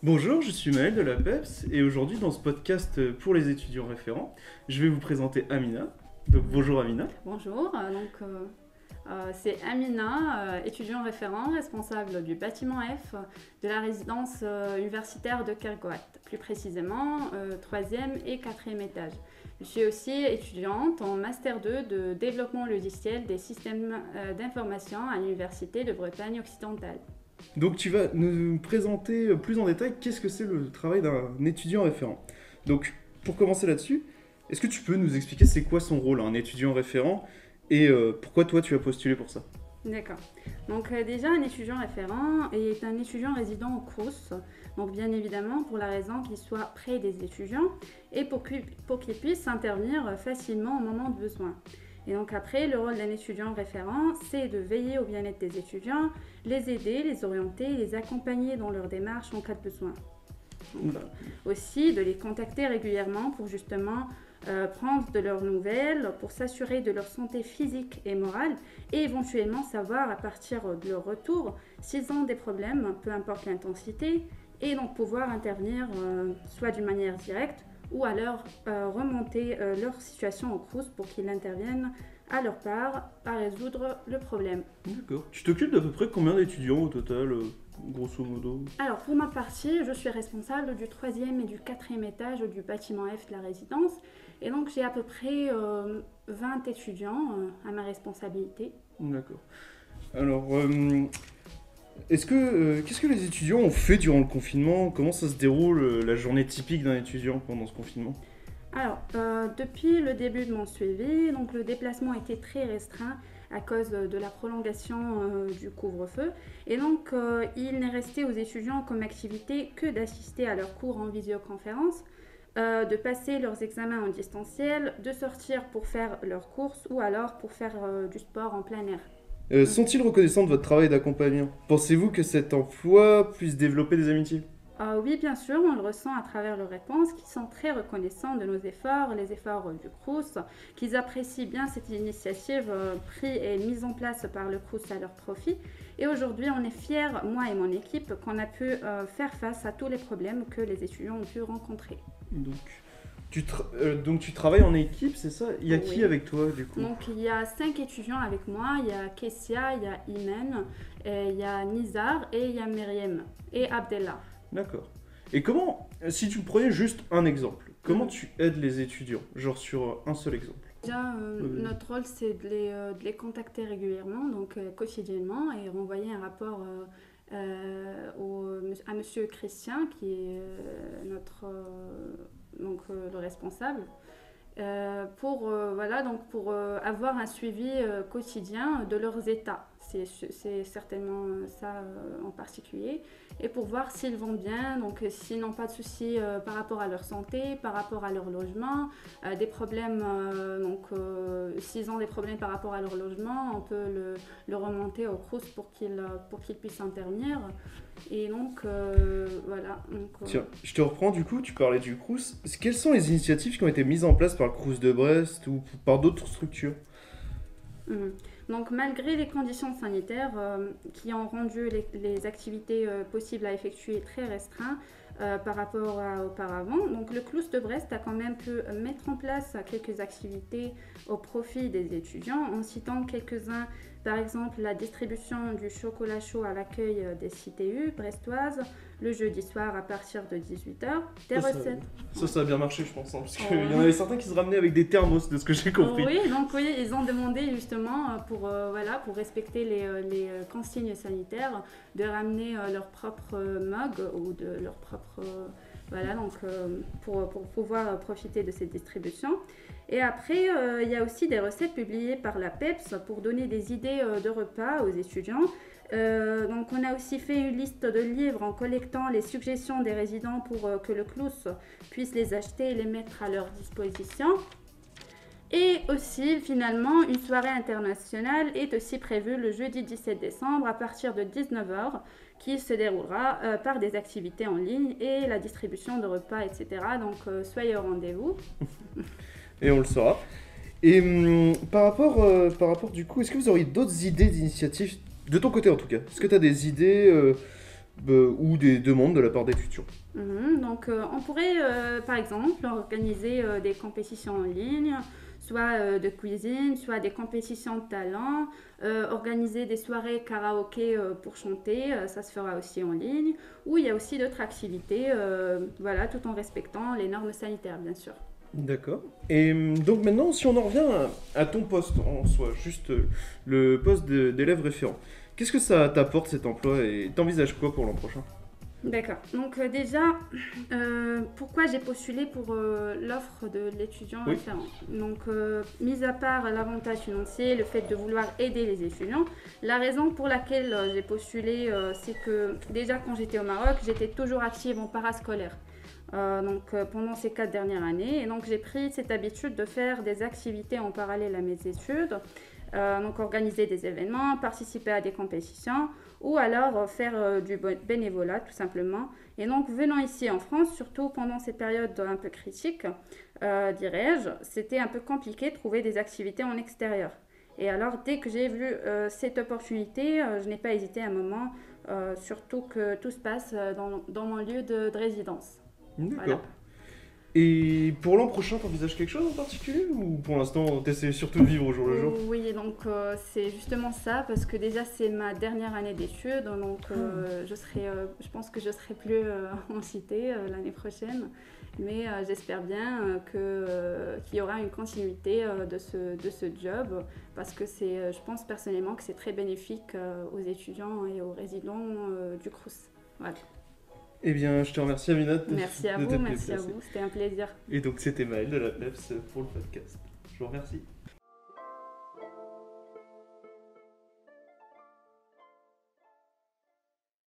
Bonjour, je suis Maël de la PEPS et aujourd'hui dans ce podcast pour les étudiants référents, je vais vous présenter Amina. Donc bonjour Amina. Bonjour, c'est Amina, étudiant référent, responsable du bâtiment F de la résidence universitaire de Kergoat, plus précisément 3e et 4e étage. Je suis aussi étudiante en Master 2 de développement logiciel des systèmes d'information à l'Université de Bretagne occidentale. Donc tu vas nous présenter plus en détail qu'est-ce que c'est le travail d'un étudiant référent. Donc pour commencer là-dessus, est-ce que tu peux nous expliquer c'est quoi son rôle, un étudiant référent, et pourquoi toi tu as postulé pour ça? D'accord. Déjà, un étudiant référent est un étudiant résident au Crous. Donc bien évidemment pour la raison qu'il soit près des étudiants et pour qu'il puisse intervenir facilement au moment de besoin. Et donc après, le rôle d'un étudiant référent, c'est de veiller au bien-être des étudiants, les aider, les orienter, les accompagner dans leur démarche en cas de besoin. Aussi de les contacter régulièrement pour justement prendre de leurs nouvelles, pour s'assurer de leur santé physique et morale et éventuellement savoir à partir de leur retour s'ils ont des problèmes, peu importe l'intensité, et donc pouvoir intervenir soit d'une manière directe ou alors remonter leur situation au Crous pour qu'ils interviennent à leur part à résoudre le problème. D'accord. Tu t'occupes d'à peu près combien d'étudiants au total, grosso modo? Alors pour ma partie, je suis responsable du 3e et du 4e étage du bâtiment F de la résidence. Et donc j'ai à peu près 20 étudiants à ma responsabilité. D'accord. Alors, qu'est-ce que les étudiants ont fait durant le confinement? Comment ça se déroule la journée typique d'un étudiant pendant ce confinement? Alors, depuis le début de mon suivi, donc le déplacement a été très restreint à cause de la prolongation du couvre-feu. Et donc, il n'est resté aux étudiants comme activité que d'assister à leurs cours en visioconférence, de passer leurs examens en distanciel, de sortir pour faire leurs courses ou alors pour faire du sport en plein air. Sont-ils reconnaissants de votre travail d'accompagnant? Pensez-vous que cet emploi puisse développer des amitiés? Oui, bien sûr, on le ressent à travers leurs réponses, qui sont très reconnaissants de nos efforts, les efforts du Crous, qu'ils apprécient bien cette initiative prise et mise en place par le Crous à leur profit. Et aujourd'hui, on est fiers, moi et mon équipe, qu'on a pu faire face à tous les problèmes que les étudiants ont pu rencontrer. Donc tu travailles en équipe, c'est ça? Il y a qui Oui. avec toi du coup? Donc il y a 5 étudiants avec moi, il y a Kessia, il y a Imen, il y a Nizar et il y a Myriam et Abdellah. D'accord. Et comment, si tu prenais juste un exemple, comment Mhm. tu aides les étudiants? Genre sur un seul exemple. Déjà, notre rôle, c'est de les contacter régulièrement, donc quotidiennement, et renvoyer un rapport à Monsieur Christian, qui est le responsable, pour avoir un suivi quotidien de leurs états. C'est certainement ça en particulier. Et pour voir s'ils vont bien, donc s'ils n'ont pas de soucis par rapport à leur santé, par rapport à leur logement, des problèmes, s'ils ont des problèmes par rapport à leur logement, on peut le remonter au Crous pour qu'ils puissent intervenir. Et donc, voilà. Tiens, je te reprends du coup, tu parlais du Crous. Quelles sont les initiatives qui ont été mises en place par le Crous de Brest ou par d'autres structures? Mhm. Donc malgré les conditions sanitaires qui ont rendu les activités possibles à effectuer très restreintes par rapport à auparavant, donc le Crous de Brest a quand même pu mettre en place quelques activités au profit des étudiants en citant quelques-uns, par exemple la distribution du chocolat chaud à l'accueil des CTU brestoises le jeudi soir à partir de 18h, des recettes. Ça a bien marché, je pense, hein, parce qu'il Oh. y en avait certains qui se ramenaient avec des thermos, de ce que j'ai compris. Oui, ils ont demandé justement pour respecter les consignes sanitaires de ramener leur propre mug ou de leur propre pour pouvoir profiter de cette distribution. Et après, il y a aussi des recettes publiées par la PEPS pour donner des idées de repas aux étudiants. Donc on a aussi fait une liste de livres en collectant les suggestions des résidents pour que le Crous puisse les acheter et les mettre à leur disposition. Et aussi, finalement, une soirée internationale est aussi prévue le jeudi 17 décembre à partir de 19h, qui se déroulera par des activités en ligne et la distribution de repas, etc. Donc, soyez au rendez-vous. Et on le saura. Et par rapport du coup, est-ce que vous auriez d'autres idées d'initiatives, de ton côté en tout cas? Est-ce que tu as des idées ou des demandes de la part d'étudiants. Donc, on pourrait, par exemple, organiser des compétitions en ligne, soit de cuisine, soit des compétitions de talent, organiser des soirées karaoké pour chanter, ça se fera aussi en ligne, ou il y a aussi d'autres activités, voilà, tout en respectant les normes sanitaires, bien sûr. D'accord. Et donc maintenant, si on en revient à ton poste en soi, juste le poste d'élève référent, qu'est-ce que ça t'apporte cet emploi et t'envisages quoi pour l'an prochain? D'accord. Donc déjà, pourquoi j'ai postulé pour l'offre de l'étudiant Oui. référent? Donc, mis à part l'avantage financier, le fait de vouloir aider les étudiants, la raison pour laquelle j'ai postulé, c'est que déjà quand j'étais au Maroc, j'étais toujours active en parascolaire. Pendant ces 4 dernières années, et donc j'ai pris cette habitude de faire des activités en parallèle à mes études, donc organiser des événements, participer à des compétitions ou alors faire du bénévolat tout simplement. Et donc venant ici en France, surtout pendant cette période un peu critique, dirais-je, c'était un peu compliqué de trouver des activités en extérieur. Et alors dès que j'ai vu cette opportunité, je n'ai pas hésité un moment, surtout que tout se passe dans mon lieu de résidence. Voilà. D'accord. Et pour l'an prochain, t'envisages quelque chose en particulier ou pour l'instant, t'essaies surtout de vivre au jour le jour? Oui, donc c'est justement ça, parce que déjà c'est ma dernière année d'études, donc je pense que je serai plus en cité l'année prochaine, mais j'espère bien qu'il y aura une continuité de ce job, parce que je pense personnellement que c'est très bénéfique aux étudiants et aux résidents du Crous. Voilà. Eh bien, je te remercie, Aminat, Merci à de vous, t'être merci à déplacée. vous, c'était un plaisir. Et donc, c'était Maël de la PEPS pour le podcast. Je vous remercie.